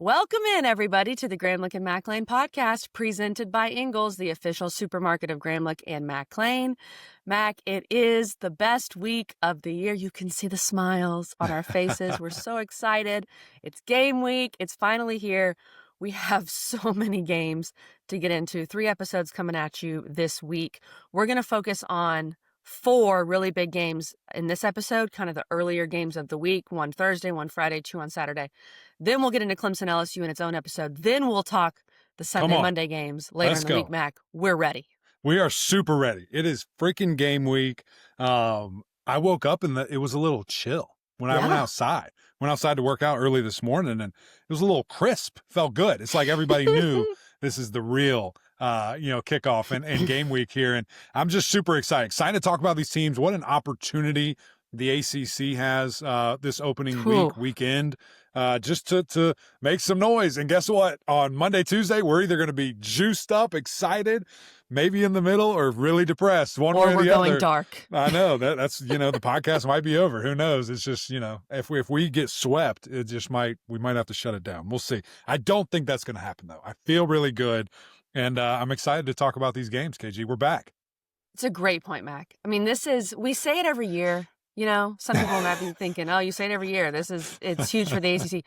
Welcome in, everybody, to the Gramlich and McLean podcast, presented by Ingles, the official supermarket of Gramlich and McLean. Mac, it is the best week of the year. You can see the smiles on our faces. We're so excited. It's game week. It's finally here. We have so many games to get into. 3 episodes coming at you this week. We're going to focus on 4 really big games in this episode, kind of the earlier games of the week, 1 Thursday, 1 Friday, 2 on Saturday. Then we'll get into Clemson LSU in its own episode. Then we'll talk the Sunday, Monday games later in the week, Mac. We're ready. We are super ready. It is freaking game week. I woke up and it was a little chill when I went outside. Went outside to work out early this morning, and it was a little crisp. Felt good. It's like everybody knew this is the real kickoff and game week here. And I'm just super excited. Excited to talk about these teams. What an opportunity the ACC has this opening weekend just to make some noise. And guess what? On Monday, Tuesday, we're either going to be juiced up, excited, maybe in the middle, or really depressed. One way or the other. Or we're going dark. I know. That's the podcast might be over. Who knows? It's just, if we get swept, we might have to shut it down. We'll see. I don't think that's going to happen, though. I feel really good. And I'm excited to talk about these games, KG. We're back. It's a great point, Mac. I mean, we say it every year. Some people might be thinking, oh, you say it every year. It's huge for the ACC.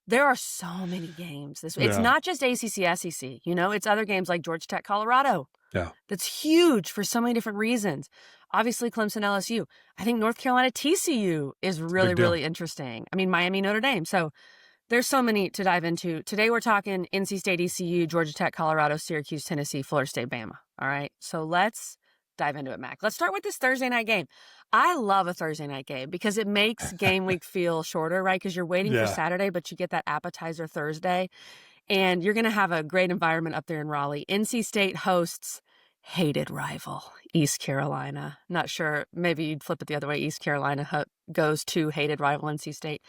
There are so many games. It's not just ACC, SEC. It's other games like Georgia Tech, Colorado. Yeah. That's huge for so many different reasons. Obviously, Clemson, LSU. I think North Carolina, TCU is really, really interesting. I mean, Miami, Notre Dame. So there's so many to dive into. Today, we're talking NC State, ECU, Georgia Tech, Colorado, Syracuse, Tennessee, Florida State, BAMA. All right. So let's dive into it, Mac. Let's start with this Thursday night game. I love a Thursday night game because it makes game week feel shorter, right? Because you're waiting for Saturday, but you get that appetizer Thursday. And you're going to have a great environment up there in Raleigh. NC State hosts hated rival East Carolina. Not sure. Maybe you'd flip it the other way. East Carolina goes to hated rival NC State.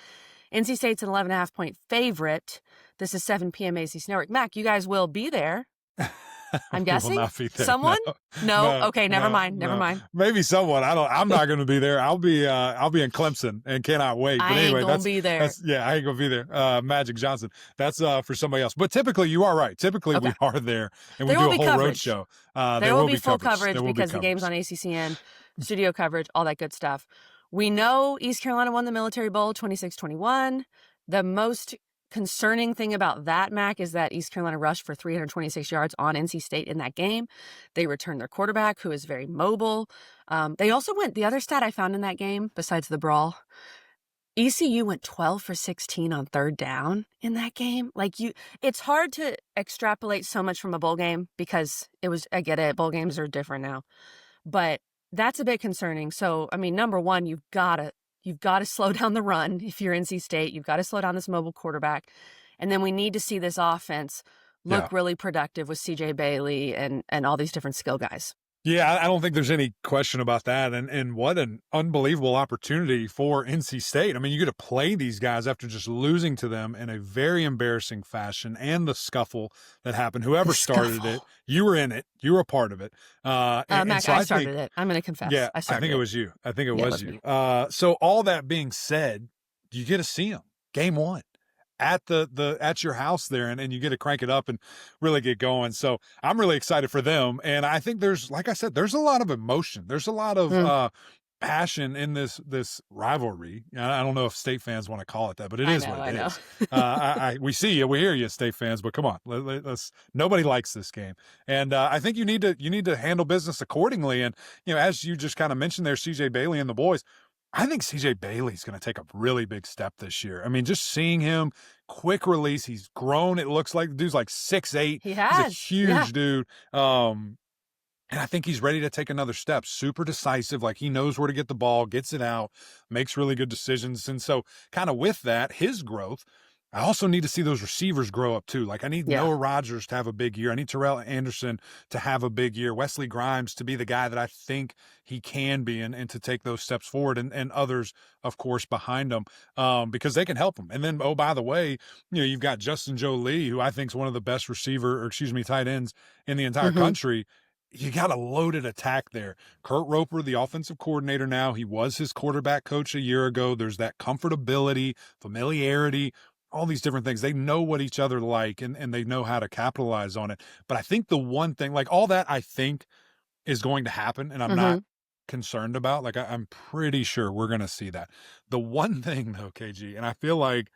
NC State's an 11.5-point favorite. This is 7 p.m. ACC Network. Mac, you guys will be there. I'm guessing. Will not be there. Someone? No. Okay, never mind. Maybe someone. I'm not going to be there. I'll be in Clemson and cannot wait. But anyway, ain't gonna be there. I ain't gonna be there. Magic Johnson. That's for somebody else. But typically, you are right. Typically, we are there and we do a whole road show. There will be full coverage because the game's on ACCN, studio coverage, all that good stuff. We know East Carolina won the Military Bowl 26-21. The most concerning thing about that, Mac, is that East Carolina rushed for 326 yards on NC State in that game. They returned their quarterback, who is very mobile. They also the other stat I found in that game, besides the brawl, ECU went 12 for 16 on third down in that game. It's hard to extrapolate so much from a bowl game because I get it, bowl games are different now. But that's a bit concerning. So, I mean, number one, you've got to slow down the run if you're NC State. You've got to slow down this mobile quarterback. And then we need to see this offense look really productive with CJ Bailey and all these different skill guys. Yeah, I don't think there's any question about that. And what an unbelievable opportunity for NC State. I mean, you get to play these guys after just losing to them in a very embarrassing fashion, and the scuffle that happened. Whoever started it, you were in it. You were a part of it. Mac, I started it. I'm going to confess. Yeah, I think it was you. I think it was you. So all that being said, you get to see them game one at at your house there, and you get to crank it up and really get going. So I'm really excited for them. And I think like I said, there's a lot of emotion. There's a lot of passion in this rivalry. I don't know if State fans want to call it that, but it is what it is. We see you, we hear you, State fans, but come on, let's nobody likes this game. And I think you need to handle business accordingly. And, as you just kind of mentioned there, CJ Bailey and the boys, I think CJ Bailey's going to take a really big step this year. I mean, just seeing him, quick release, he's grown. It looks like the dude's like 6'8". He has. He's a huge dude. And I think he's ready to take another step. Super decisive. Like, he knows where to get the ball, gets it out, makes really good decisions. And so kind of with that, his growth, I also need to see those receivers grow up too. Like, I need Noah Rodgers to have a big year. I need Terrell Anderson to have a big year. Wesley Grimes to be the guy that I think he can be, and to take those steps forward, and others, of course, behind them, because they can help them. And then, oh, by the way, you've got Justin Jolie, who I think is one of the best tight ends in the entire country. You got a loaded attack there. Kurt Roper, the offensive coordinator now, he was his quarterback coach a year ago. There's that comfortability, familiarity. all these different things. They know what each other like, and they know how to capitalize on it. But I think the one thing, like all that, I think is going to happen, and I'm not concerned about. Like I'm pretty sure we're going to see that. The one thing though, KG, and I feel like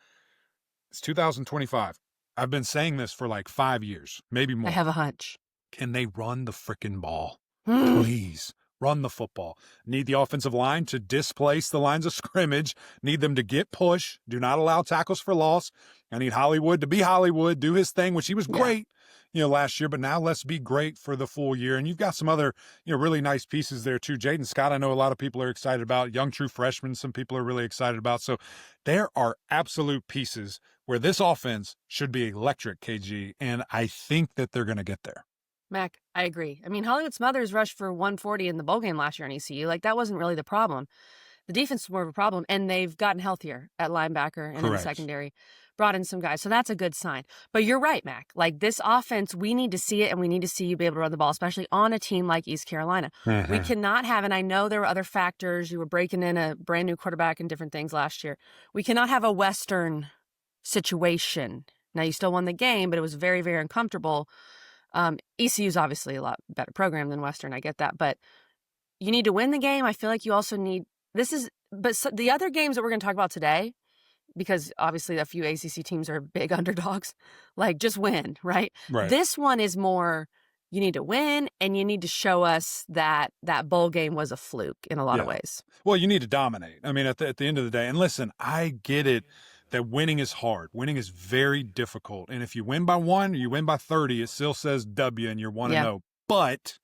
it's 2025. I've been saying this for like 5 years, maybe more. I have a hunch. Can they run the freaking ball? Please run the football. Need the offensive line to displace the lines of scrimmage. Need them to get push. Do not allow tackles for loss. I need Hollywood to be Hollywood, do his thing, which he was great, last year. But now let's be great for the full year. And you've got some other, really nice pieces there too. Jaden Scott, I know a lot of people are excited about. Young true freshman, some people are really excited about. So there are absolute pieces where this offense should be electric, KG. And I think that they're going to get there. Mac, I agree. I mean, Hollywood Smothers rushed for 140 in the bowl game last year in ECU. Like, that wasn't really the problem. The defense was more of a problem, and they've gotten healthier at linebacker and in the secondary. Brought in some guys, so that's a good sign. But you're right, Mac. Like, this offense, we need to see it, and we need to see you be able to run the ball, especially on a team like East Carolina. We cannot have, and I know there were other factors. You were breaking in a brand new quarterback and different things last year. We cannot have a Western situation. Now, you still won the game, but it was very, very uncomfortable. ECU is obviously a lot better program than Western. I get that, but you need to win the game. I feel like you also need the other games that we're going to talk about today, because obviously a few ACC teams are big underdogs, like just win, right? This one is more, you need to win and you need to show us that that bowl game was a fluke in a lot of ways. Well, you need to dominate. I mean, at the end of the day, and listen, I get it. That winning is hard. Winning is very difficult. And if you win by 1 or you win by 30, it still says W and you're 1-0. But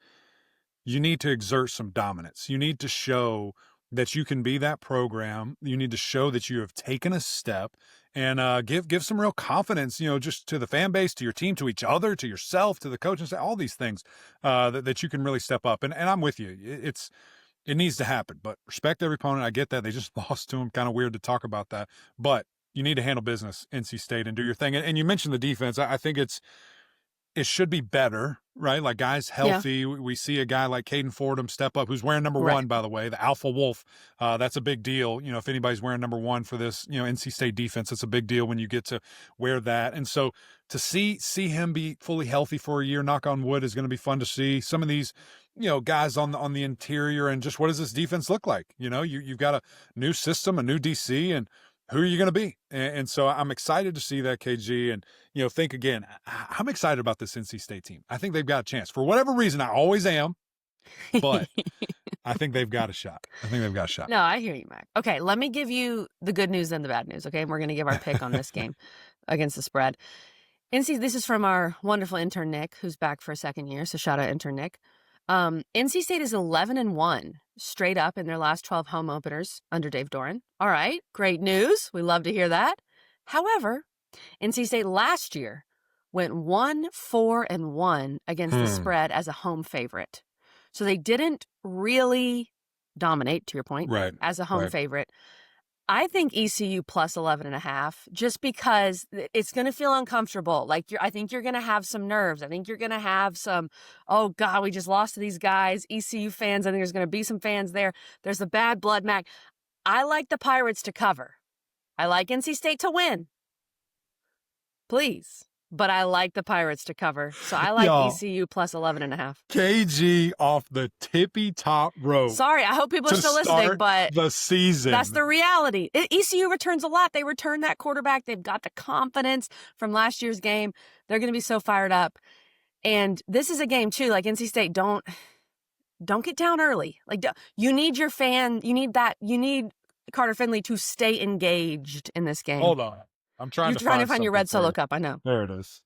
you need to exert some dominance. You need to show that you can be that program. You need to show that you have taken a step and give some real confidence, just to the fan base, to your team, to each other, to yourself, to the coaches, all these things that you can really step up. And I'm with you. It needs to happen. But respect every opponent. I get that. They just lost to them. Kind of weird to talk about that. But you need to handle business, NC State, and do your thing. And you mentioned the defense. I think it should be better, right? Like guys healthy. Yeah. We see a guy like Caden Fordham step up, who's wearing number 1, by the way, the Alpha Wolf. That's a big deal. If anybody's wearing number 1 for this, NC State defense, it's a big deal when you get to wear that. And so to see him be fully healthy for a year, knock on wood, is going to be fun to see. Some of these, guys on the interior, and just what does this defense look like? You've got a new system, a new DC, and who are you going to be? And so I'm excited to see that, KG. And, think again, I'm excited about this NC State team. I think they've got a chance. For whatever reason, I always am, but I think they've got a shot. No, I hear you, Mac. Okay, let me give you the good news and the bad news, okay? And we're going to give our pick on this game against the spread. This is from our wonderful intern, Nick, who's back for a second year. So shout out intern Nick. NC State is 11-1 straight up in their last 12 home openers under Dave Doran. All right, great news. We love to hear that. However, NC State last year went 1-4-1 against the spread as a home favorite. So they didn't really dominate, to your point, as a home favorite. I think ECU plus 11.5, just because it's going to feel uncomfortable. Like I think you're going to have some nerves. I think you're going to have some, oh God, we just lost to these guys, ECU fans. I think there's going to be some fans there. There's the bad blood, Mac. I like the Pirates to cover. I like NC State to win. Please. But I like the Pirates to cover. So I like ECU plus 11.5. KG off the tippy top rope. Sorry, I hope people are still listening, but the season. That's the reality. ECU returns a lot. They return that quarterback. They've got the confidence from last year's game. They're going to be so fired up. And this is a game too. Like NC State, don't get down early. Like you need your fan. You need Carter Finley to stay engaged in this game. Hold on. You're trying to find your red Solo cup. I know. There it is.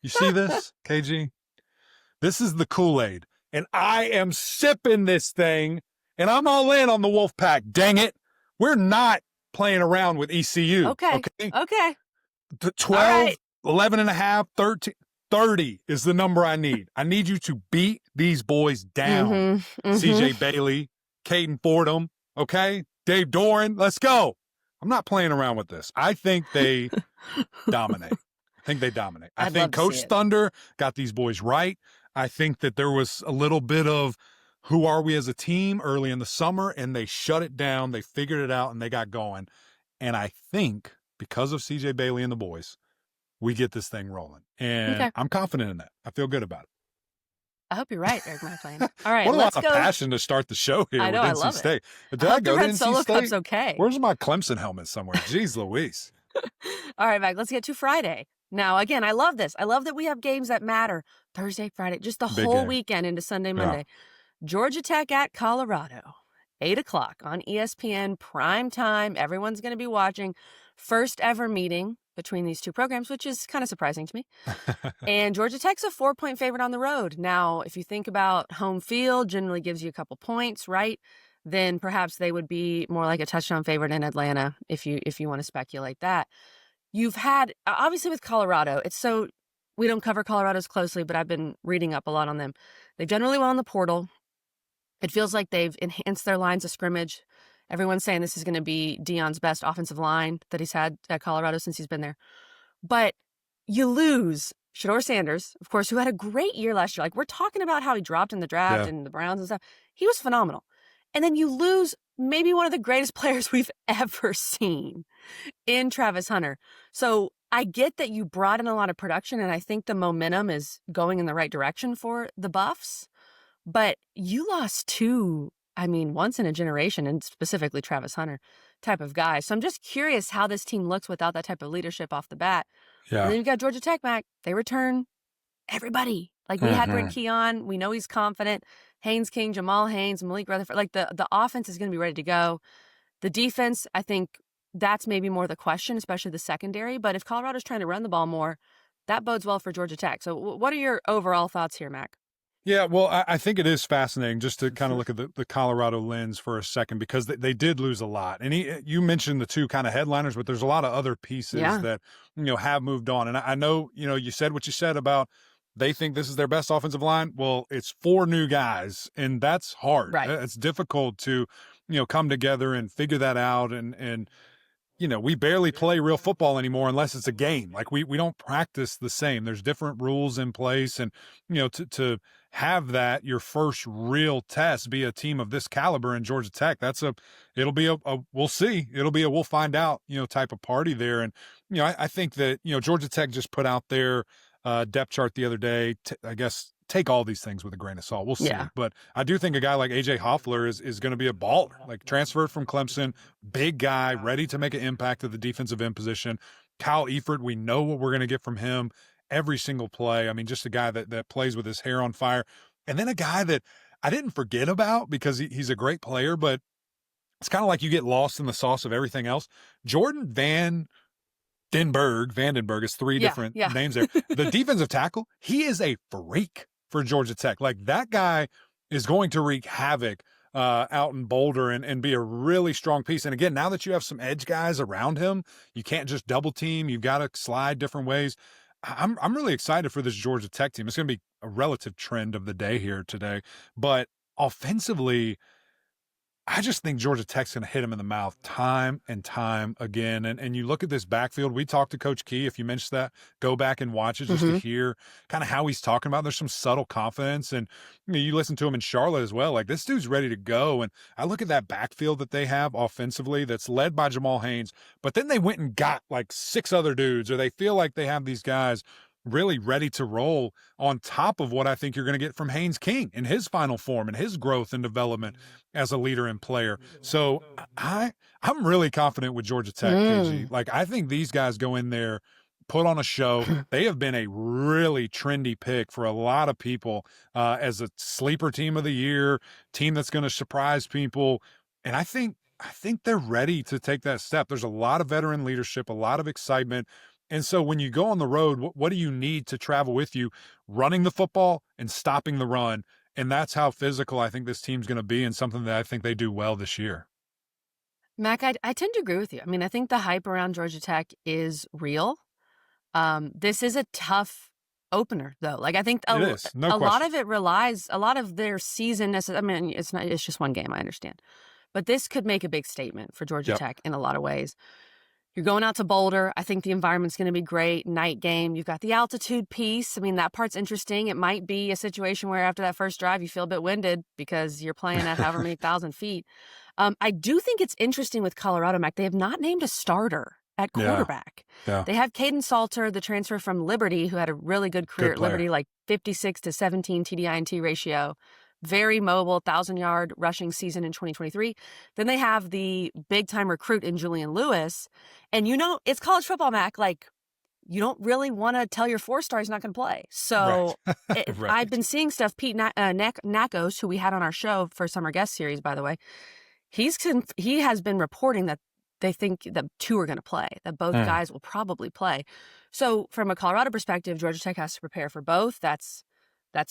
You see this, KG? This is the Kool-Aid. And I am sipping this thing, and I'm all in on the Wolfpack. Dang it. We're not playing around with ECU. Okay. The 12, 11.5, 13, 30 is the number I need. I need you to beat these boys down. CJ Bailey, Caden Fordham, okay? Dave Doran, let's go. I'm not playing around with this. I think they dominate. I think Coach Thunder got these boys right. I think that there was a little bit of who are we as a team early in the summer, and they shut it down. They figured it out, and they got going. And I think because of CJ Bailey and the boys, we get this thing rolling. And I'm confident in that. I feel good about it. I hope you're right, Eric McLean. All right, what a let's lot go. of passion to start the show here I know, with I NC love State. it. Did I go to NC Solo State? Cup's okay. Where's my Clemson helmet somewhere? Jeez Louise. All right, Mac, let's get to Friday. Now, again, I love this. I love that we have games that matter. Thursday, Friday, just the Big whole game. weekend into Sunday, Monday. Georgia Tech at Colorado, 8 o'clock on ESPN, prime time. Everyone's going to be watching. First ever meeting between these two programs, which is kind of surprising to me. And Georgia Tech's a 4-point favorite on the road. Now, if you think about home field, generally gives you a couple points, right? Then perhaps they would be more like a touchdown favorite in Atlanta if you want to speculate that. You've had, obviously with Colorado, we don't cover Colorado's closely, but I've been reading up a lot on them. They've done really well in the portal. It feels like they've enhanced their lines of scrimmage. Everyone's saying this is going to be Deion's best offensive line that he's had at Colorado since he's been there. But you lose Shedeur Sanders, of course, who had a great year last year. Like, we're talking about how he dropped in the draft and the Browns and stuff. He was phenomenal. And then you lose maybe one of the greatest players we've ever seen in Travis Hunter. So I get that you brought in a lot of production, and I think the momentum is going in the right direction for the Buffs. But you lost two, once in a generation, and specifically Travis Hunter type of guy. So I'm just curious how this team looks without that type of leadership off the bat. Yeah. And then you've got Georgia Tech back. They return everybody. Like, we had Brent Keon. We know he's confident. Haynes King, Jamal Haynes, Malik Rutherford. Like, the offense is going to be ready to go. The defense, I think that's maybe more the question, especially the secondary. But if Colorado's trying to run the ball more, that bodes well for Georgia Tech. So what are your overall thoughts here, Mac? Yeah, well, I think it is fascinating just to kind of look at the Colorado lens for a second, because they did lose a lot. And you mentioned the two kind of headliners, but there's a lot of other pieces that, have moved on. And I know, you said what you said about they think this is their best offensive line. Well, it's 4 new guys, and that's hard. Right. It's difficult to, come together and figure that out. And we barely play real football anymore unless it's a game. Like, we don't practice the same. There's different rules in place. And, to have that, your first real test, be a team of this caliber in Georgia Tech, it'll be a we'll see. It'll be a we'll find out, type of party there. And, I think that, Georgia Tech just put out their depth chart the other day. I guess take all these things with a grain of salt. We'll see. Yeah. But I do think a guy like A.J. Hoffler is going to be a baller, like transferred from Clemson, big guy, ready to make an impact at the defensive end position. Kyle Eifert, we know what we're going to get from him every single play. Just a guy that plays with his hair on fire. And then a guy that I didn't forget about because he's a great player, but it's kind of like you get lost in the sauce of everything else. Jordan Vandenberg is 3 different names there. The defensive tackle, he is a freak for Georgia Tech. Like, that guy is going to wreak havoc out in Boulder and be a really strong piece. And again, now that you have some edge guys around him, you can't just double team. You've got to slide different ways. I'm really excited for this Georgia Tech team. It's going to be a relative trend of the day here today. But offensively, I just think Georgia Tech's going to hit him in the mouth time and time again. And you look at this backfield. We talked to Coach Key. If you mentioned that, go back and watch it just to hear kind of how he's talking about. There's some subtle confidence. And you listen to him in Charlotte as well. Like, this dude's ready to go. And I look at that backfield that they have offensively that's led by Jamal Haynes. But then they went and got like 6 other dudes, or they feel like they have these guys really ready to roll on top of what I think you're going to get from Haynes King in his final form and his growth and development as a leader and player. So I'm really confident with Georgia Tech, KG. Like, I think these guys go in there, put on a show. They have been a really trendy pick for a lot of people as a sleeper team of the year, team that's going to surprise people. And I think they're ready to take that step. There's a lot of veteran leadership, a lot of excitement. And so when you go on the road, what do you need to travel with you? Running the football and stopping the run. And that's how physical I think this team's going to be, and something that I think they do well this year. Mac, I tend to agree with you. I think the hype around Georgia Tech is real. This is a tough opener, though. Like, I think a lot of it relies, a lot of their season, it's just one game, I understand. But this could make a big statement for Georgia Tech in a lot of ways. You're going out to Boulder. I think the environment's going to be great. Night game. You've got the altitude piece. That part's interesting. It might be a situation where after that first drive, you feel a bit winded because you're playing at however many thousand feet. I do think it's interesting with Colorado, Mac. They have not named a starter at quarterback. Yeah. They have Caden Salter, the transfer from Liberty, who had a really good career at Liberty, like 56 to 17 TDI&T ratio. Very mobile, 1,000-yard rushing season in 2023. Then they have the big-time recruit in Julian Lewis. And it's college football, Mac. Like, you don't really want to tell your 4-star he's not going to play. So right. I've been seeing stuff. Pete Nakos, who we had on our show for summer guest series, by the way, he has been reporting that they think that 2 are going to play, that both guys will probably play. So from a Colorado perspective, Georgia Tech has to prepare for both. That's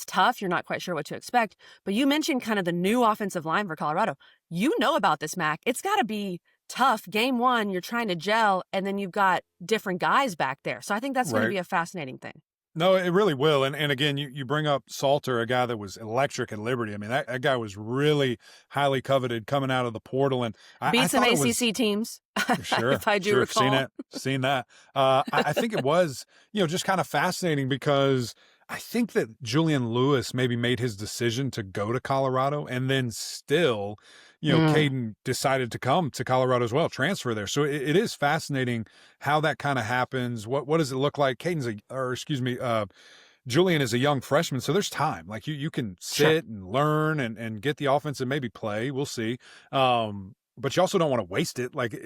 tough. You're not quite sure what to expect. But you mentioned kind of the new offensive line for Colorado. You know about this, Mac. It's got to be tough. Game 1, you're trying to gel, and then you've got different guys back there. So I think that's going to be a fascinating thing. No, it really will. And again, you bring up Salter, a guy that was electric at Liberty. I mean, that guy was really highly coveted coming out of the portal. And beat some ACC teams. Sure. If I do recall. Seen that. I think it was, just kind of fascinating because I think that Julian Lewis maybe made his decision to go to Colorado, and then still, Caden decided to come to Colorado as well, transfer there. So it is fascinating how that kind of happens. What does it look like? Julian is a young freshman, so there's time. Like you can sit and learn and get the offense and maybe play. We'll see. But you also don't want to waste it. Like,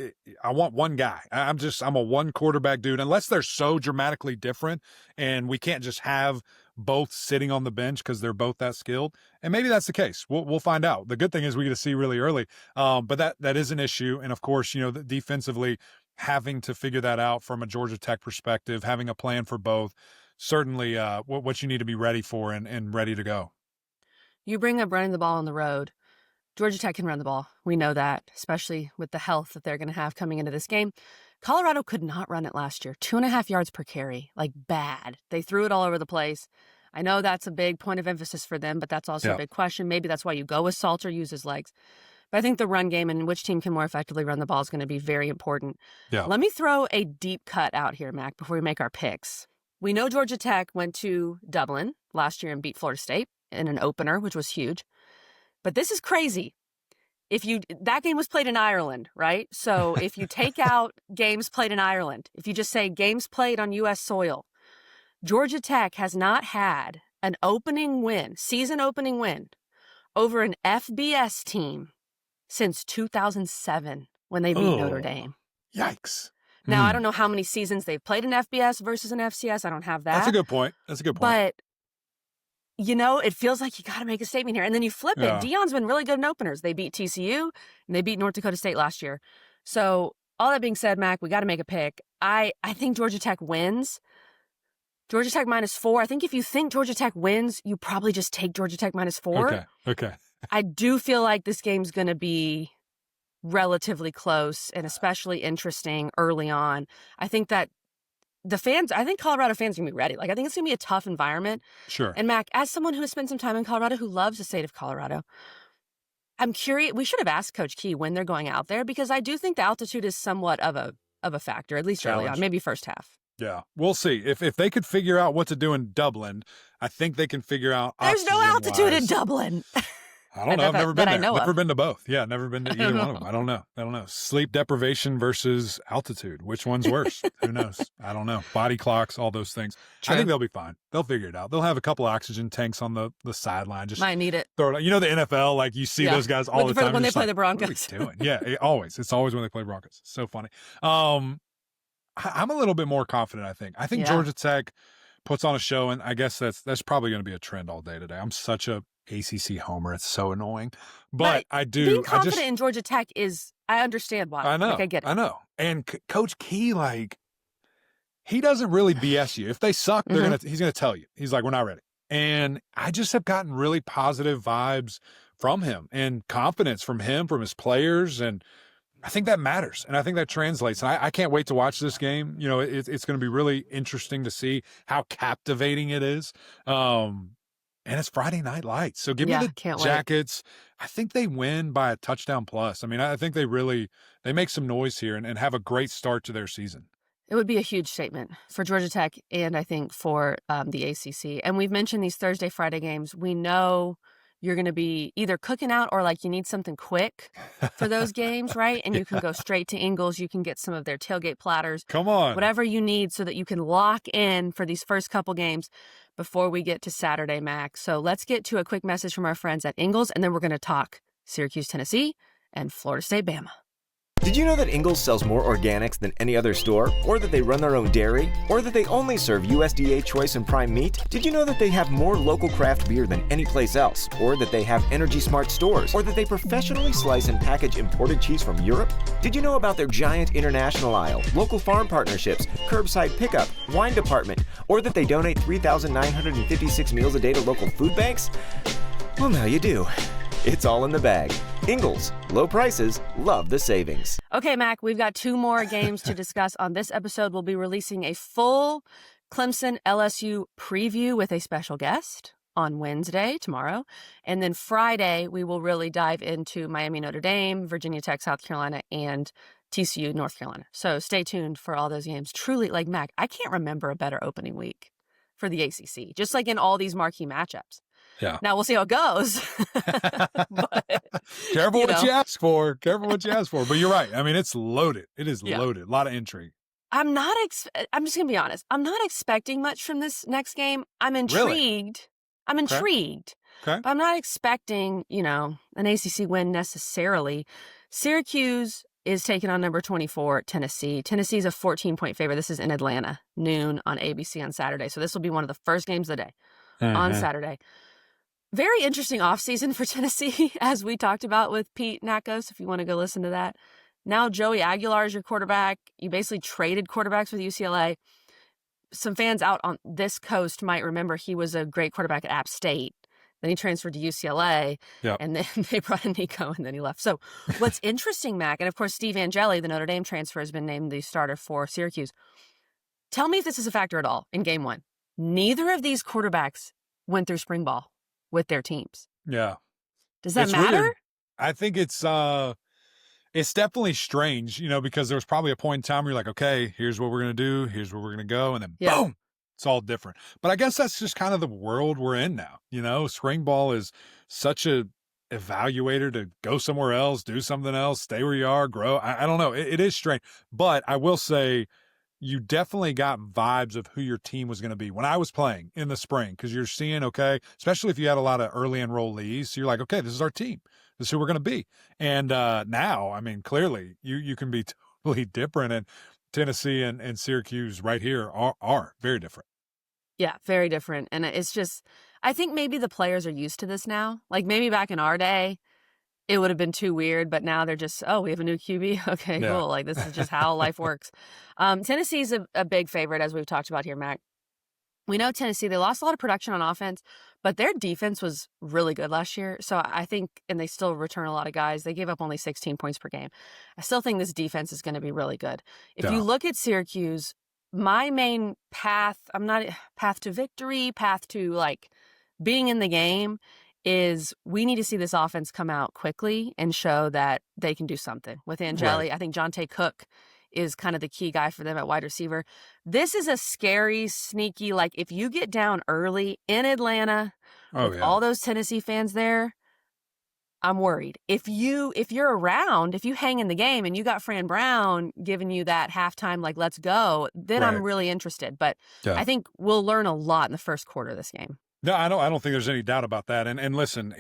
I want one guy. I'm a one quarterback dude, unless they're so dramatically different and we can't just have both sitting on the bench because they're both that skilled. And maybe that's the case. We'll find out. The good thing is we get to see really early. But that is an issue. And of course, defensively having to figure that out from a Georgia Tech perspective, having a plan for both, certainly what you need to be ready for and ready to go. You bring up running the ball on the road. Georgia Tech can run the ball. We know that, especially with the health that they're going to have coming into this game. Colorado could not run it last year. 2.5 yards per carry, like bad. They threw it all over the place. I know that's a big point of emphasis for them, but that's also a big question. Maybe that's why you go with Salter, use his legs. But I think the run game and which team can more effectively run the ball is going to be very important. Yeah. Let me throw a deep cut out here, Mac, before we make our picks. We know Georgia Tech went to Dublin last year and beat Florida State in an opener, which was huge. But this is crazy. That game was played in Ireland, right? So if you take out games played in Ireland, if you just say games played on U.S. soil, Georgia Tech has not had an season opening win over an FBS team since 2007 when they beat Notre Dame. Yikes. Now, I don't know how many seasons they've played an FBS versus an FCS. I don't have that. That's a good point. But it feels like you got to make a statement here. And then you flip it. Deion's been really good in openers. They beat TCU and they beat North Dakota State last year. So all that being said, Mac, we got to make a pick. I think Georgia Tech wins. Georgia Tech -4. I think if you think Georgia Tech wins, you probably just take Georgia Tech -4. Okay. I do feel like this game's going to be relatively close and especially interesting early on. I think that I think Colorado fans are going to be ready. Like, I think it's going to be a tough environment. Sure. And Mac, as someone who has spent some time in Colorado, who loves the state of Colorado, I'm curious. We should have asked Coach Key when they're going out there, because I do think the altitude is somewhat of a factor, at least early on, maybe first half. Yeah, we'll see. If they could figure out what to do in Dublin, I think they can figure out. There's no altitude in Dublin. I don't know. I've never been there. Never been to both. Yeah, never been to either one of them. I don't know. Sleep deprivation versus altitude. Which one's worse? Who knows? I don't know. Body clocks, all those things. True. I think they'll be fine. They'll figure it out. They'll have a couple oxygen tanks on the sideline. Just might need it. Throw it. The NFL, like you see those guys all the time. When they play the Broncos. What are we doing? Yeah, It's always when they play Broncos. It's so funny. I'm a little bit more confident, I think. I think Georgia Tech puts on a show, and I guess that's probably going to be a trend all day today. I'm such a ACC homer. It's so annoying. But I do. Being confident in Georgia Tech I understand why. I know. Like, I get it. I know. And Coach Key, he doesn't really BS you. If they suck, he's going to tell you. He's like, we're not ready. And I just have gotten really positive vibes from him and confidence from him, from his players. And I think that matters. And I think that translates. And I can't wait to watch this game. It's going to be really interesting to see how captivating it is. And it's Friday Night Lights. So give me the Jackets. Wait. I think they win by a touchdown plus. I mean, I think they make some noise here and have a great start to their season. It would be a huge statement for Georgia Tech and I think for the ACC. And we've mentioned these Thursday, Friday games. We know you're going to be either cooking out or like you need something quick for those games, right? And you can go straight to Ingles. You can get some of their tailgate platters. Come on. Whatever you need so that you can lock in for these first couple games before we get to Saturday, Mac. So let's get to a quick message from our friends at Ingles, and then we're going to talk Syracuse, Tennessee, and Florida State, Bama. Did you know that Ingles sells more organics than any other store? Or that they run their own dairy? Or that they only serve USDA choice and prime meat? Did you know that they have more local craft beer than any place else? Or that they have Energy Smart stores? Or that they professionally slice and package imported cheese from Europe? Did you know about their giant international aisle, local farm partnerships, curbside pickup, wine department? Or that they donate 3,956 meals a day to local food banks? Well, now you do. It's all in the bag. Ingles, low prices, love the savings. Okay, Mac, we've got 2 more games to discuss on this episode. We'll be releasing a full Clemson LSU preview with a special guest on Wednesday, tomorrow. And then Friday, we will really dive into Miami, Notre Dame, Virginia Tech, South Carolina, and TCU, North Carolina. So stay tuned for all those games. Truly, like, Mac, I can't remember a better opening week for the ACC, just like in all these marquee matchups. Yeah. Now we'll see how it goes. But, Careful what you ask for. Careful what you ask for. But you're right. I mean, it's loaded. It is loaded. A lot of intrigue. I'm just going to be honest. I'm not expecting much from this next game. I'm intrigued. Really? I'm intrigued. Okay. But I'm not expecting, an ACC win necessarily. Syracuse is taking on number 24, Tennessee. Tennessee's a 14-point favorite. This is in Atlanta, noon on ABC on Saturday. So this will be one of the first games of the day on Saturday. Very interesting offseason for Tennessee, as we talked about with Pete Nakos, if you want to go listen to that. Now Joey Aguilar is your quarterback. You basically traded quarterbacks with UCLA. Some fans out on this coast might remember he was a great quarterback at App State. Then he transferred to UCLA, and then they brought in Nico, and then he left. So what's interesting, Mac, and of course Steve Angeli, the Notre Dame transfer, has been named the starter for Syracuse. Tell me if this is a factor at all in game 1. Neither of these quarterbacks went through spring ball with their teams. Yeah. Does that matter? Weird. I think it's definitely strange, because there was probably a point in time where you're like, okay, here's what we're going to do. Here's where we're going to go. And then boom, it's all different. But I guess that's just kind of the world we're in now. Spring ball is such a evaluator to go somewhere else, do something else, stay where you are, grow. I don't know. It is strange. But I will say, you definitely got vibes of who your team was going to be when I was playing in the spring, because you're seeing, okay, especially if you had a lot of early enrollees, so you're like, okay, this is our team. This is who we're going to be. And now, I mean, clearly you can be totally different, and Tennessee and Syracuse right here are very different. Yeah, very different. And it's just, I think maybe the players are used to this now. Like maybe back in our day, it would have been too weird, but now they're just, we have a new QB. Okay, cool. Like this is just how life works. Tennessee's a big favorite, as we've talked about here, Mac. We know Tennessee, they lost a lot of production on offense, but their defense was really good last year. So I think, and they still return a lot of guys. They gave up only 16 points per game. I still think this defense is going to be really good. If you look at Syracuse, my main path, path to victory, path to like being in the game, is we need to see this offense come out quickly and show that they can do something. With Angeli, I think Jonte Cook is kind of the key guy for them at wide receiver. This is a scary, sneaky, like if you get down early in Atlanta with all those Tennessee fans there, I'm worried. If you're around, if you hang in the game and you got Fran Brown giving you that halftime, like, let's go, then I'm really interested. But I think we'll learn a lot in the first quarter of this game. No, I don't think there's any doubt about that. And listen,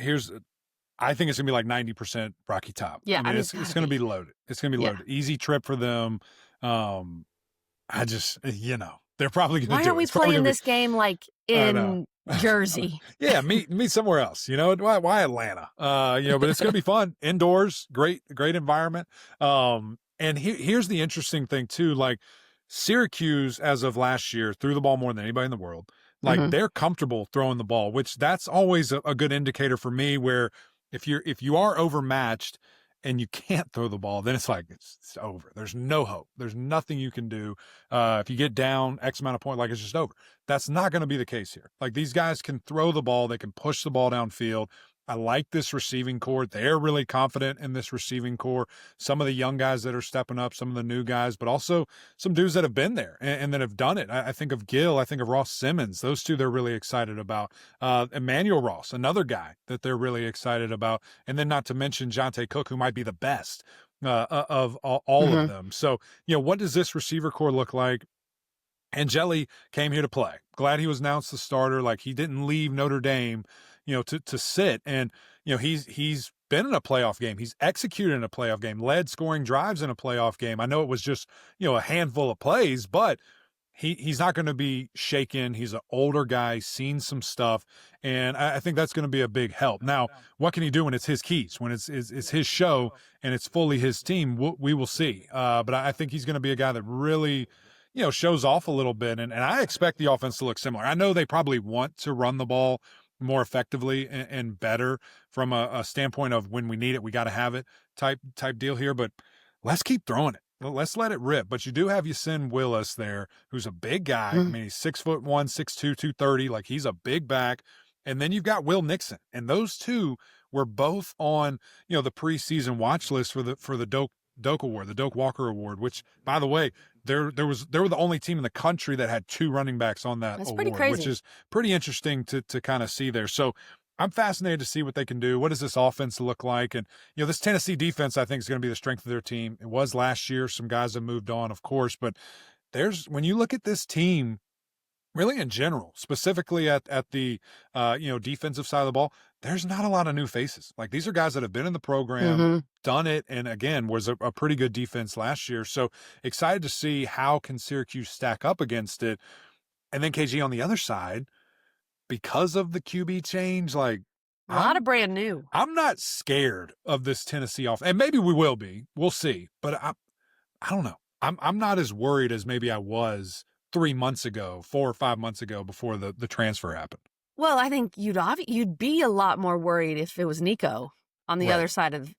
I think it's going to be like 90% Rocky Top. Yeah, I mean, it's going to be loaded. It's going to be loaded. Easy trip for them. I just, they're probably going to do it. Why aren't we playing this game like in Jersey? Yeah, meet somewhere else. Why Atlanta? But it's going to be fun. Indoors, great environment. And here's the interesting thing too. Like Syracuse, as of last year, threw the ball more than anybody in the world. Like they're comfortable throwing the ball, which that's always a good indicator for me, where if you are overmatched and you can't throw the ball, then it's like it's over. There's no hope. There's nothing you can do. If you get down X amount of points, like it's just over. That's not going to be the case here. Like these guys can throw the ball, they can push the ball downfield. I like this receiving core. They're really confident in this receiving core. Some of the young guys that are stepping up, some of the new guys, but also some dudes that have been there and that have done it. I think of Gill. I think of Ross Simmons. Those two they're really excited about. Emmanuel Ross, another guy that they're really excited about. And then not to mention Jonte Cook, who might be the best of all of them. So, what does this receiver core look like? Angeli came here to play. Glad he was announced the starter. Like, he didn't leave Notre Dame, to sit. And, he's been in a playoff game. He's executed in a playoff game, led scoring drives in a playoff game. I know it was just, a handful of plays, but he's not going to be shaken. He's an older guy, seen some stuff, and I think that's going to be a big help. Now, what can he do when it's his keys, when it's his show and it's fully his team? We will see. But I think he's going to be a guy that really, shows off a little bit, and I expect the offense to look similar. I know they probably want to run the ball more effectively and better from a standpoint of when we need it, we got to have it type deal here, but let's keep throwing it. Let's let it rip. But you do have Yasin Willis there, who's a big guy. I mean, he's 6'1", 6'2", 230. Like, he's a big back. And then you've got Will Nixon. And those two were both on, the preseason watch list for the Doak Award, the Doak Walker Award, which, by the way, they were the only team in the country that had 2 running backs on that award, pretty crazy. Which is pretty interesting to kind of see there. So I'm fascinated to see what they can do. What does this offense look like? And, this Tennessee defense, I think, is going to be the strength of their team. It was last year. Some guys have moved on, of course, but when you look at this team, really in general, specifically at the, defensive side of the ball, there's not a lot of new faces. Like, these are guys that have been in the program, done it, and again, was a pretty good defense last year. So excited to see how can Syracuse stack up against it. And then KG on the other side, because of the QB change, like, a lot of brand new. I'm not scared of this Tennessee offense, and maybe we will be. We'll see. But I don't know. I'm not as worried as maybe I was 3 months ago, 4 or 5 months ago, before the transfer happened. Well, I think you'd be a lot more worried if it was Nico on the other side of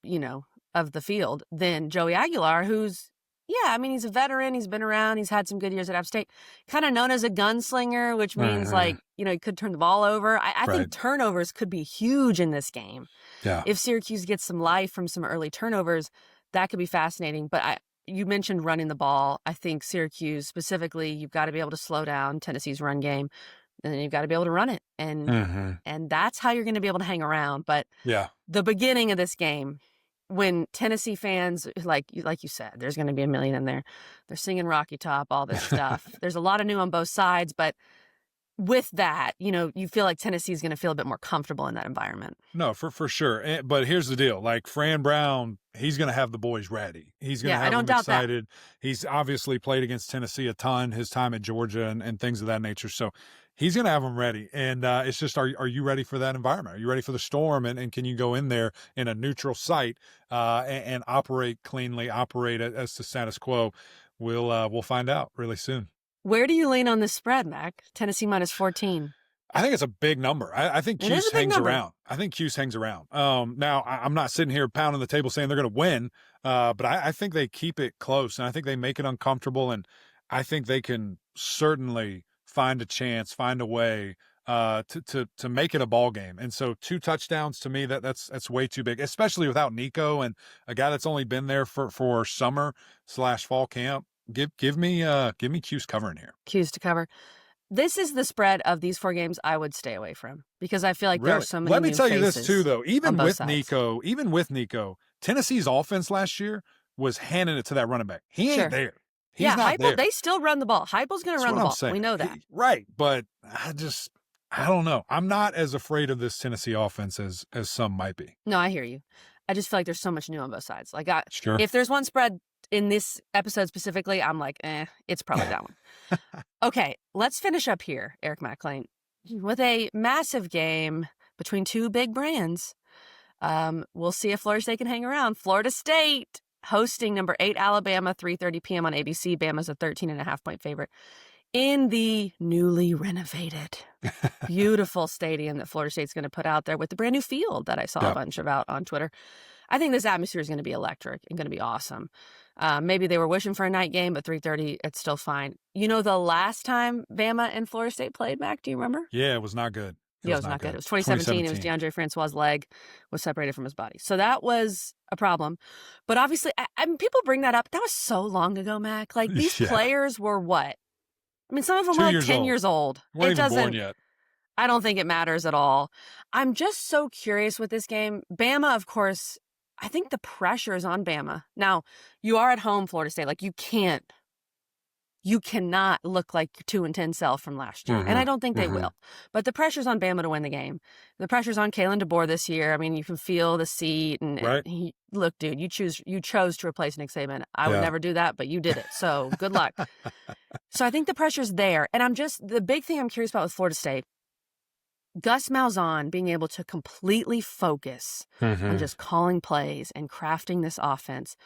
the field than Joey Aguilar, who's, he's a veteran. He's been around. He's had some good years at App State. Kind of known as a gunslinger, which means he could turn the ball over. I think turnovers could be huge in this game. Yeah. If Syracuse gets some life from some early turnovers, that could be fascinating. But you mentioned running the ball. I think Syracuse specifically, you've got to be able to slow down Tennessee's run game, and then you've got to be able to run it. And that's how you're going to be able to hang around. But the beginning of this game, when Tennessee fans, like you said, there's going to be a million in there. They're singing Rocky Top, all this stuff. There's a lot of new on both sides, but with that, you feel like Tennessee is going to feel a bit more comfortable in that environment. No, for sure. But here's the deal. Like, Fran Brown, he's going to have the boys ready. He's going to have them excited. He's obviously played against Tennessee a ton, his time at Georgia and things of that nature. So he's going to have them ready. And it's just, are you ready for that environment? Are you ready for the storm? And can you go in there in a neutral site and operate cleanly, operate as the status quo? We'll find out really soon. Where do you lean on this spread, Mac? Tennessee minus 14. I think it's a big number. I think CUSE hangs around. I think CUSE hangs around. Now, I'm not sitting here pounding the table saying they're going to win, but I think they keep it close, and I think they make it uncomfortable, and I think they can certainly find a chance, find a way to make it a ball game. And so 2 touchdowns, to me, that's way too big, especially without Nico and a guy that's only been there for summer/fall camp. Give me CUSE covering here. CUSE to cover. This is the spread of these 4 games I would stay away from because I feel like there are so many. Let me tell you faces this too, though. Even with sides. Nico, Tennessee's offense last year was handing it to that running back. He ain't there. He's not Heupel, there. they still run the ball. Heupel's going to run the ball. We know that. Right, but I don't know. I'm not as afraid of this Tennessee offense as some might be. No, I hear you. I just feel like there's so much new on both sides. Like, Sure. If there's one spread in this episode specifically, I'm like, it's probably that one. Okay, let's finish up here, Eric McLean, with a massive game between 2 big brands. We'll see if Florida State can hang around. Florida State hosting number 8 Alabama, 3:30 p.m. on ABC. Bama's a 13.5-point favorite in the newly renovated, beautiful stadium that Florida State's going to put out there with the brand new field that I saw a bunch about on Twitter. I think this atmosphere is going to be electric and going to be awesome. Maybe they were wishing for a night game, but 3:30, it's still fine. The last time Bama and Florida State played, Mac, do you remember? Yeah, it was not good. Yeah, it was not good. It was 2017. It was DeAndre Francois' leg was separated from his body. So that was a problem. But obviously, I mean, people bring that up. That was so long ago, Mac. Like, these players were what? I mean, some of them were like 10 years old. Weren't even born yet. I don't think it matters at all. I'm just so curious with this game. Bama, of course, I think the pressure is on Bama. Now, you are at home, Florida State. Like, you cannot look like your 2-10 self from last year. And I don't think they will. But the pressure's on Bama to win the game. The pressure's on Kalen DeBoer this year. I mean, you can feel the seat. And look, dude, you chose to replace Nick Saban. I would never do that, but you did it. So good luck. So I think the pressure's there. And the big thing I'm curious about with Florida State, Gus Malzahn being able to completely focus on just calling plays and crafting this offense.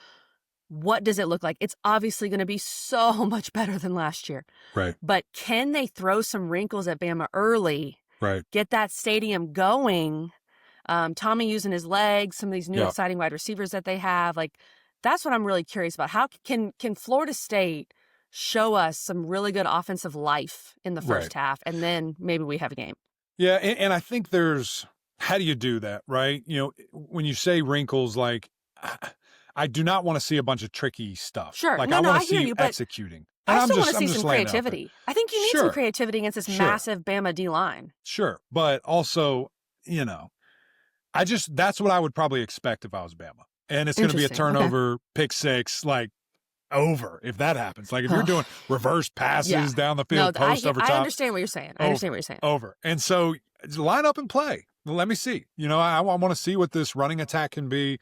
What does it look like? It's obviously going to be so much better than last year. Right. But can they throw some wrinkles at Bama early? Right. Get that stadium going? Tommy using his legs, some of these new exciting wide receivers that they have. Like, that's what I'm really curious about. How can Florida State show us some really good offensive life in the first half, and then maybe we have a game? Yeah, and I think how do you do that, right? You know, when you say wrinkles, like, I do not want to see a bunch of tricky stuff. Sure. Like, I want to see you, you executing. I still want to see some creativity. I think you need some creativity against this massive Bama D-line. Sure. But also, you know, that's what I would probably expect if I was Bama. And it's going to be a turnover, pick six, like, over if that happens. Like, if you're doing reverse passes down the field, post over top. I understand what you're saying. Over. And so line up and play. Let me see. You know, I want to see what this running attack can be.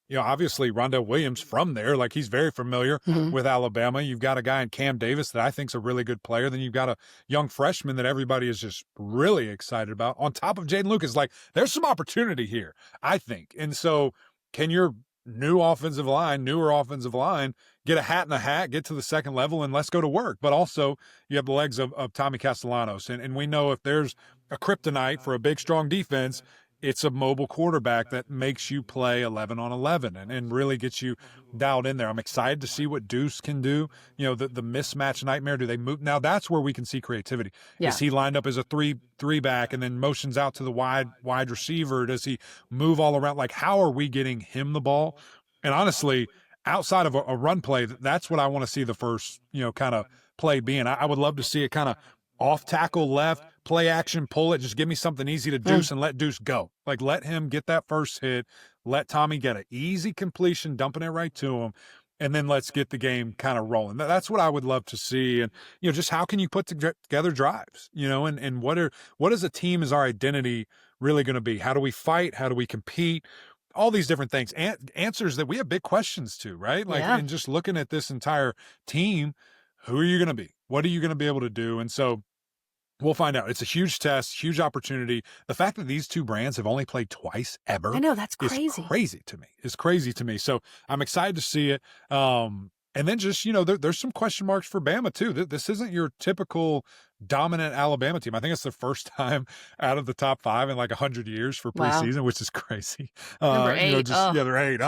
You know, obviously Rondell Williams from there, like, he's very familiar with Alabama. You've got a guy in Cam Davis that I think is a really good player. Then you've got a young freshman that everybody is just really excited about. On top of Jaden Lucas, like, there's some opportunity here, I think. And so can your newer offensive line, get a hat in the hat, get to the second level, and let's go to work. But also, you have the legs of Tommy Castellanos. And we know if there's a kryptonite for a big, strong defense, it's a mobile quarterback that makes you play 11 on 11 and really gets you dialed in there. I'm excited to see what Deuce can do. You know, the mismatch nightmare. Do they move? Now that's where we can see creativity. Yeah. Is he lined up as a three back and then motions out to the wide receiver? Does he move all around? Like, how are we getting him the ball? And honestly, outside of a run play, that's what I want to see the first, you know, kind of play being. I would love to see it kind of off tackle left, play action, pull it, just give me something easy to Deuce and let Deuce go. Like, let him get that first hit, let Tommy get an easy completion, dumping it right to him, and then let's get the game kind of rolling. That's what I would love to see. And, you know, just how can you put together drives, you know, and what is a team, is our identity really going to be? How do we fight? How do we compete? All these different things, answers that we have big questions to, right? Like, and just looking at this entire team, who are you going to be? What are you going to be able to do? And so we'll find out. It's a huge test, huge opportunity. The fact that these two brands have only played twice ever. I know, that's crazy. It's crazy to me. So I'm excited to see it. And then just, you know, there's some question marks for Bama too. This isn't your typical dominant Alabama team. I think it's the first time out of the top 5 in like 100 years for preseason, which is crazy. Number 8. You know, just, they're 8.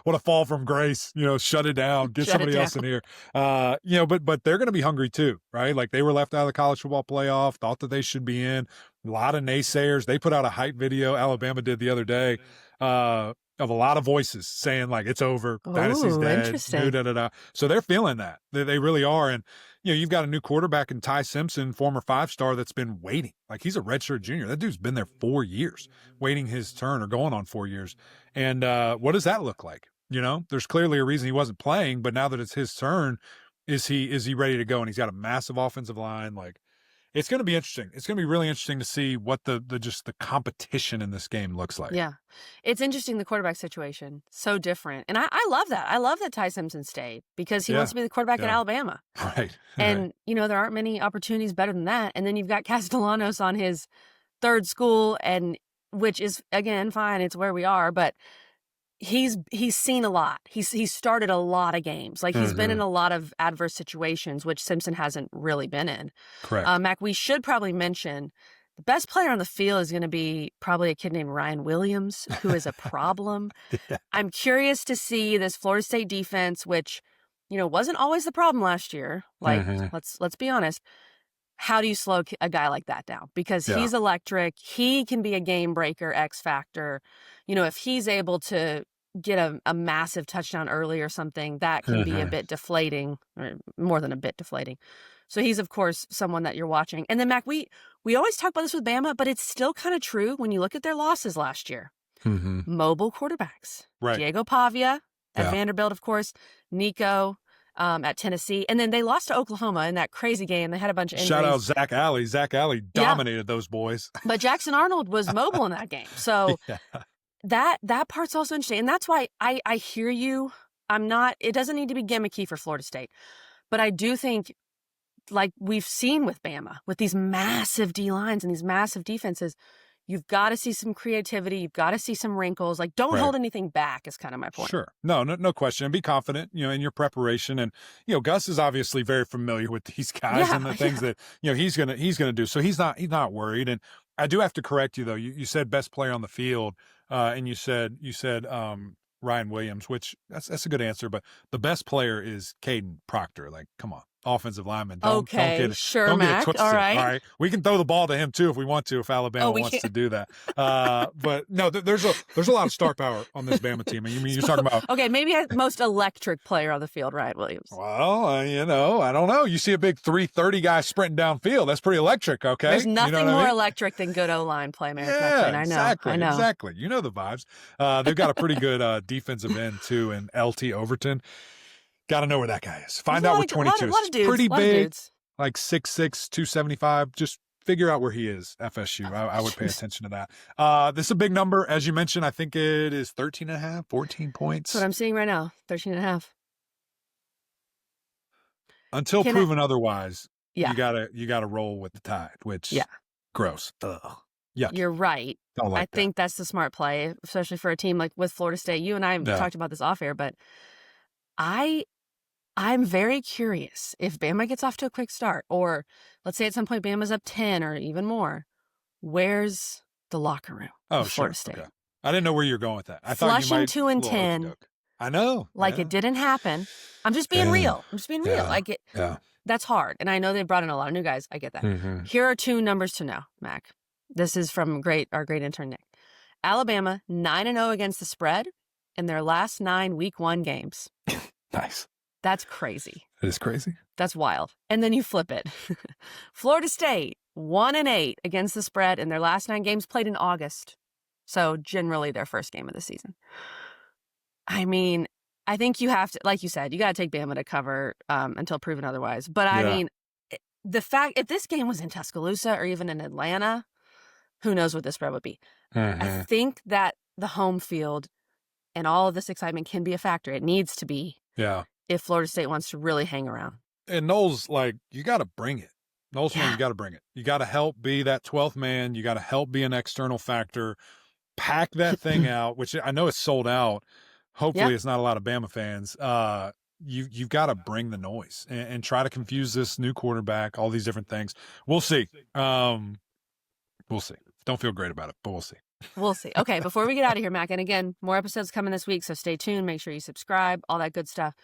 What a fall from grace. You know, shut it down. Get somebody else in here. You know, but they're going to be hungry too, right? Like, they were left out of the college football playoff, thought that they should be in. A lot of naysayers. They put out a hype video, Alabama did the other day, of a lot of voices saying, like, it's over, dynasty's dead, So they're feeling that. They really are. And, you know, you've got a new quarterback in Ty Simpson, former 5-star, that's been waiting. Like, he's a redshirt junior. That dude's been there 4 years, waiting his turn, or going on 4 years. And what does that look like? You know, there's clearly a reason he wasn't playing, but now that it's his turn, is he ready to go? And he's got a massive offensive line. Like, it's going to be interesting. It's going to be really interesting to see what the competition in this game looks like. Yeah. It's interesting, the quarterback situation. So different. And I love that. I love that Ty Simpson stayed, because he wants to be the quarterback at Alabama. Right. And, you know, there aren't many opportunities better than that. And then you've got Castellanos on his third school, and which is, again, fine. It's where we are. But he's seen a lot. He's started a lot of games. Like, he's been in a lot of adverse situations, which Simpson hasn't really been in. Correct. Mac, we should probably mention the best player on the field is going to be probably a kid named Ryan Williams, who is a problem. I'm curious to see this Florida State defense, which, you know, wasn't always the problem last year. Like, let's be honest. how do you slow a guy like that down? Because he's electric. He can be a game breaker, X factor. If he's able to get a massive touchdown early or something, that can be a bit deflating, or more than a bit deflating. So he's, of course, someone that you're watching. And then, Mac, we always talk about this with Bama, but it's still kind of true when you look at their losses last year. Mobile quarterbacks. Right. Diego Pavia at Vanderbilt, of course. Nico at Tennessee. And then they lost to Oklahoma in that crazy game. They had a bunch of injuries. Shout out Zach Alley. Zach Alley dominated those boys. But Jackson Arnold was mobile in that game. So that part's also interesting. And that's why I hear you. It doesn't need to be gimmicky for Florida State. But I do think, like we've seen with Bama, with these massive D-lines and these massive defenses, you've got to see some creativity. You've got to see some wrinkles. Like, don't hold anything back is kind of my point. Sure. No question. And be confident, in your preparation. And, Gus is obviously very familiar with these guys and the things that, he's going to do. So he's not worried. And I do have to correct you, though. You said best player on the field, and you said Ryan Williams, which that's a good answer. But the best player is Caden Proctor. Like, come on. Offensive lineman. Don't get it twisted. All right. We can throw the ball to him too if we want to, if Alabama wants to do that. But no, there's a lot of star power on this Bama team. And you're talking about maybe most electric player on the field, Ryan Williams. Well, I don't know. You see a big 330 guy sprinting downfield. That's pretty electric. Okay, there's nothing more electric than good O-line play, man. Yeah, I know. Exactly. You know the vibes. They've got a pretty good defensive end too, in LT Overton. Got to know where that guy is. Find out where 22 is. Pretty big, like 6'6", 275. Just figure out where he is, FSU. I would pay attention to that. This is a big number. As you mentioned, I think it is 13.5, 14 points. That's what I'm seeing right now, 13.5. Until proven otherwise, you gotta roll with the tide, which gross. Ugh. Yucky. You're right. I think that's the smart play, especially for a team like with Florida State. You and I talked about this off air, but I'm very curious if Bama gets off to a quick start, or let's say at some point Bama's up 10 or even more. Where's the locker room of Florida State? Okay. I didn't know where you're going with that. I Flushing thought you might 2 and 10. I know. Like it didn't happen. I'm just being real. Like that's hard. And I know they brought in a lot of new guys. I get that. Here are 2 numbers to know, Mac. This is from our great intern, Nick. Alabama, 9-0 against the spread in their last 9 week 1 games. Nice. That's crazy. It is crazy. That's wild. And then you flip it. Florida State, 1-8 against the spread in their last 9 games played in August. So generally their first game of the season. I mean, I think you have to, like you said, you got to take Bama to cover until proven otherwise. But I mean, the fact, if this game was in Tuscaloosa or even in Atlanta, who knows what the spread would be. I think that the home field and all of this excitement can be a factor. It needs to be. Yeah. If Florida State wants to really hang around. And Knowles, you got to bring it. Knowles, you got to bring it. You got to help be that 12th man. You got to help be an external factor. Pack that thing out, which I know it's sold out. Hopefully it's not a lot of Bama fans. You've got to bring the noise and try to confuse this new quarterback, all these different things. We'll see. We'll see. Don't feel great about it, but we'll see. We'll see. Okay, before we get out of here, Mac, and again, more episodes coming this week, so stay tuned. Make sure you subscribe, all that good stuff.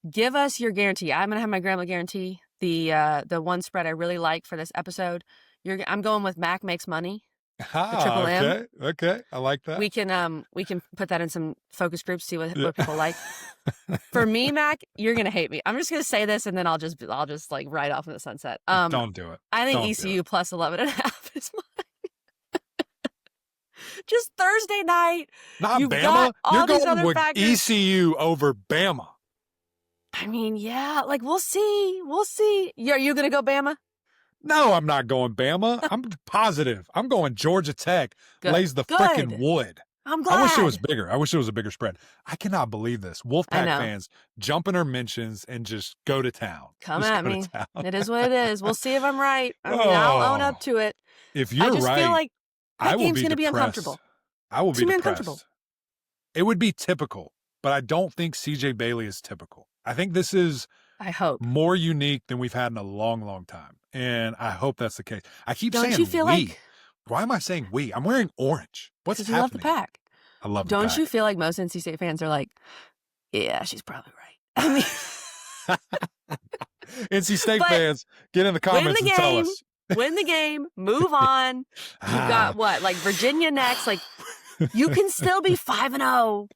Give us your guarantee. I'm going to have my grandma guarantee, the one spread I really like for this episode. I'm going with Mac Makes Money. The Triple M. Okay. I like that. We can put that in some focus groups, see what people like. For me, Mac, you're gonna hate me. I'm just gonna say this, and then I'll just like ride off in the sunset. Don't do it. I think ECU plus 11.5 is mine. Just Thursday night. Not You've Bama. Got all You're these going other with factors. ECU over Bama. I mean, yeah, like we'll see. We'll see. Are you gonna go Bama? No, I'm not going Bama. I'm positive. I'm going Georgia Tech. Lays the freaking wood. I'm glad. I wish it was bigger. I wish it was a bigger spread. I cannot believe this. Wolfpack fans jump in our mentions and just go to town. Come at me. It is what it is. We'll see if I'm right. I mean, I'll own up to it. If you're right, I feel like that game's going to be depressed. uncomfortable. I will be depressed. Uncomfortable. It would be typical, but I don't think CJ Bailey is typical. I think this is more unique than we've had in a long, long time. And I hope that's the case. I keep saying you feel we. like... Why am I saying we? I'm wearing orange. What's happening? You love the pack. I love the pack. Don't you feel like most NC State fans are like, yeah, she's probably right. I mean... NC State fans, get in the comments and tell us. Win the game, move on. You've got what, like Virginia next. Like you can still be 5-0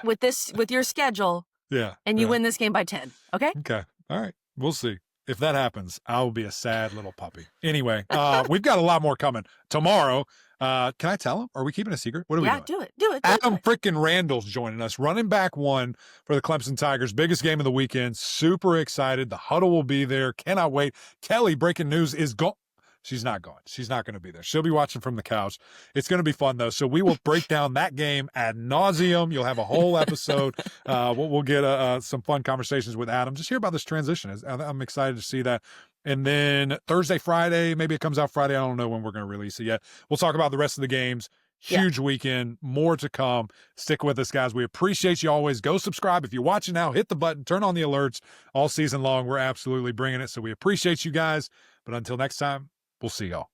with your schedule. Yeah. And you win this game by 10. Okay? Okay. All right. We'll see. If that happens, I'll be a sad little puppy. Anyway, we've got a lot more coming tomorrow. Can I tell them? Are we keeping a secret? What are we doing? Yeah, do it. Adam freaking Randall's joining us, running back 1 for the Clemson Tigers. Biggest game of the weekend. Super excited. The huddle will be there. Cannot wait. Kelly, breaking news, is gone. She's not going. She's not going to be there. She'll be watching from the couch. It's going to be fun, though. So we will break down that game ad nauseum. You'll have a whole episode. We'll get some fun conversations with Adam. Just hear about this transition. I'm excited to see that. And then Thursday, Friday, maybe it comes out Friday. I don't know when we're going to release it yet. We'll talk about the rest of the games. Huge weekend. More to come. Stick with us, guys. We appreciate you always. Go subscribe. If you're watching now, hit the button. Turn on the alerts all season long. We're absolutely bringing it. So we appreciate you guys. But until next time, we'll see y'all.